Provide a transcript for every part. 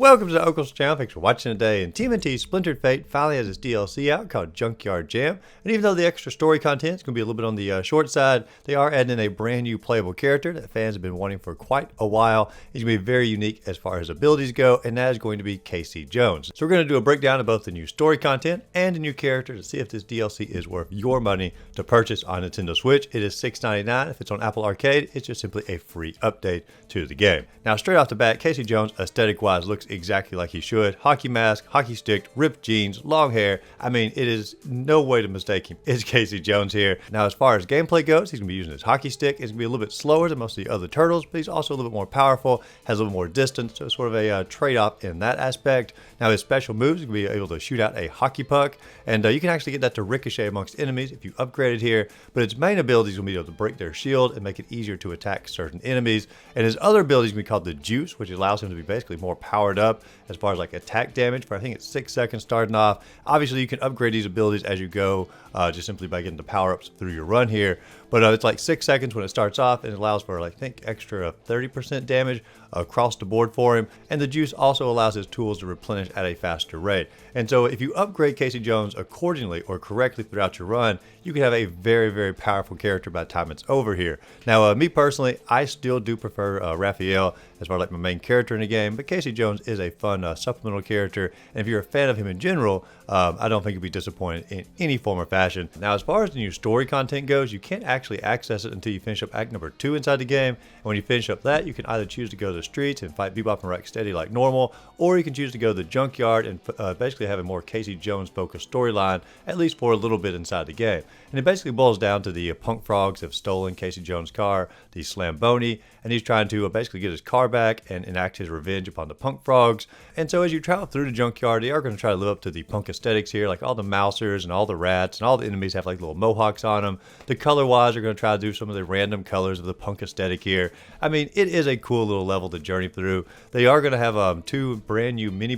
Welcome to the Uncle's channel. Thanks for watching today. And TMNT Splintered Fate finally has its DLC out called Junkyard Jam. And even though the extra story content is going to be a little bit on the short side, they are adding in a brand new playable character that fans have been wanting for quite a while. He's going to be very unique as far as abilities go, and that is going to be Casey Jones. So we're going to do a breakdown of both the new story content and a new character to see if this DLC is worth your money to purchase on Nintendo Switch. It is $6.99. If it's on Apple Arcade, it's just simply a free update to the game. Now, straight off the bat, Casey Jones, aesthetic-wise, looks exactly like he should. Hockey mask, hockey stick, ripped jeans, long hair. I mean, it is no way to mistake him. It's Casey Jones here. Now, as far as gameplay goes, he's going to be using his hockey stick. It's going to be a little bit slower than most of the other turtles, but he's also a little bit more powerful, has a little more distance, so it's sort of a trade-off in that aspect. Now, his special moves, he's going to be able to shoot out a hockey puck, and you can actually get that to ricochet amongst enemies if you upgrade it here, but its main ability is going to be able to break their shield and make it easier to attack certain enemies. And his other ability is going to be called the Juice, which allows him to be basically more powered up as far as like attack damage for I think it's 6 seconds starting off. Obviously, you can upgrade these abilities as you go, just simply by getting the power-ups through your run here. But it's like 6 seconds when it starts off, and it allows for, like, I think, extra 30% damage across the board for him. And the Juice also allows his tools to replenish at a faster rate. And so if you upgrade Casey Jones accordingly or correctly throughout your run, you can have a very, very powerful character by the time it's over here. Now, me personally, I still do prefer Raphael as far as like my main character in the game, but Casey Jones is a fun supplemental character. And if you're a fan of him in general, I don't think you'll be disappointed in any form or fashion. Now, as far as the new story content goes, you can't actually access it until you finish up Act number 2 inside the game. And when you finish up that, you can either choose to go to the streets and fight Bebop and Rocksteady like normal, or you can choose to go to the junkyard and basically have a more Casey Jones focused storyline, at least for a little bit inside the game. And it basically boils down to the punk frogs have stolen Casey Jones' car, the Slamboni, and he's trying to basically get his car back and enact his revenge upon the punk frogs. And so as you travel through the junkyard, they are going to try to live up to the punk aesthetics here, like all the mousers and all the rats and all the enemies have like little mohawks on them. The color-wise, are going to try to do some of the random colors of the punk aesthetic here. I mean, it is a cool little level to journey through. They are going to have one brand new mini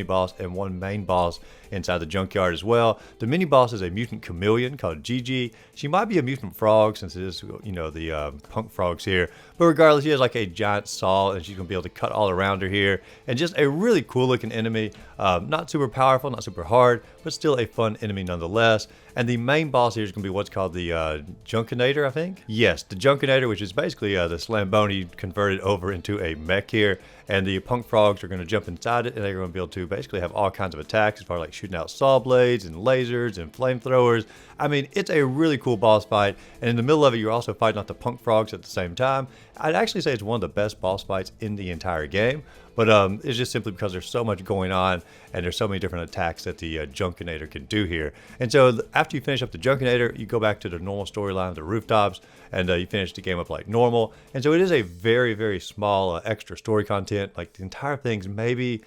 boss and one main boss inside the junkyard as well. The mini boss is a mutant chameleon called Gigi. She might be a mutant frog since it is, you know, the punk frogs here. But regardless, she has like a giant saw and she's going to be able to cut all around her here. And just a really cool looking enemy. Not super powerful, not super hard, but still a fun enemy nonetheless. And the main boss here is going to be what's called the Junkinator, I think? Yes, the Junkinator, which is basically the Slamboni converted over into a mech here. And the punk frogs are going to jump inside it, and they're going to be able to basically have all kinds of attacks as far as like shooting out saw blades and lasers and flamethrowers. I mean, it's a really cool boss fight. And in the middle of it, you're also fighting off the punk frogs at the same time. I'd actually say it's one of the best boss fights in the entire game. But it's just simply because there's so much going on and there's so many different attacks that the Junkinator can do here. And so after you finish up the Junkinator, you go back to the normal storyline of the rooftops and you finish the game up like normal. And so it is a very, very small extra story content. Like the entire thing's maybe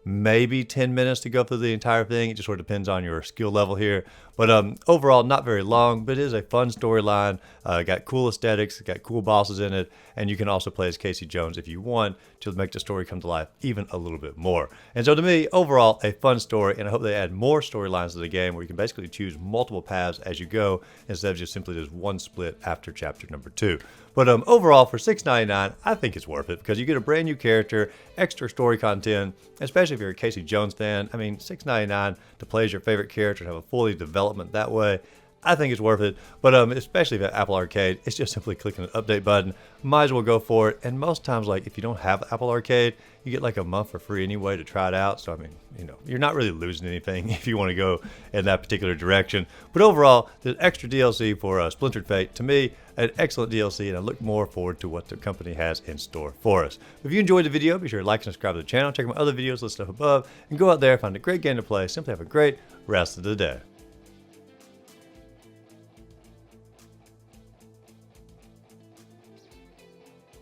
10 minutes to go through the entire thing. It just sort of depends on your skill level here. But overall, not very long, but it is a fun storyline. Got cool aesthetics, got cool bosses in it, and you can also play as Casey Jones if you want to make the story come to life even a little bit more. And so to me, overall, a fun story, and I hope they add more storylines to the game where you can basically choose multiple paths as you go instead of just simply just one split after chapter number 2. But overall, for $6.99, I think it's worth it because you get a brand new character, extra story content, especially if you're a Casey Jones fan. I mean, $6.99 to play as your favorite character and have a fully development that way. I think it's worth it, but especially if you have Apple Arcade, it's just simply clicking the update button. Might as well go for it. And most times, like if you don't have Apple Arcade, you get like a month for free anyway to try it out. So I mean, you know, you're not really losing anything if you want to go in that particular direction. But overall, the extra DLC for Splintered Fate, to me, an excellent DLC, and I look more forward to what the company has in store for us. If you enjoyed the video, be sure to like and subscribe to the channel. Check out my other videos listed up above, and go out there, find a great game to play. Simply have a great rest of the day.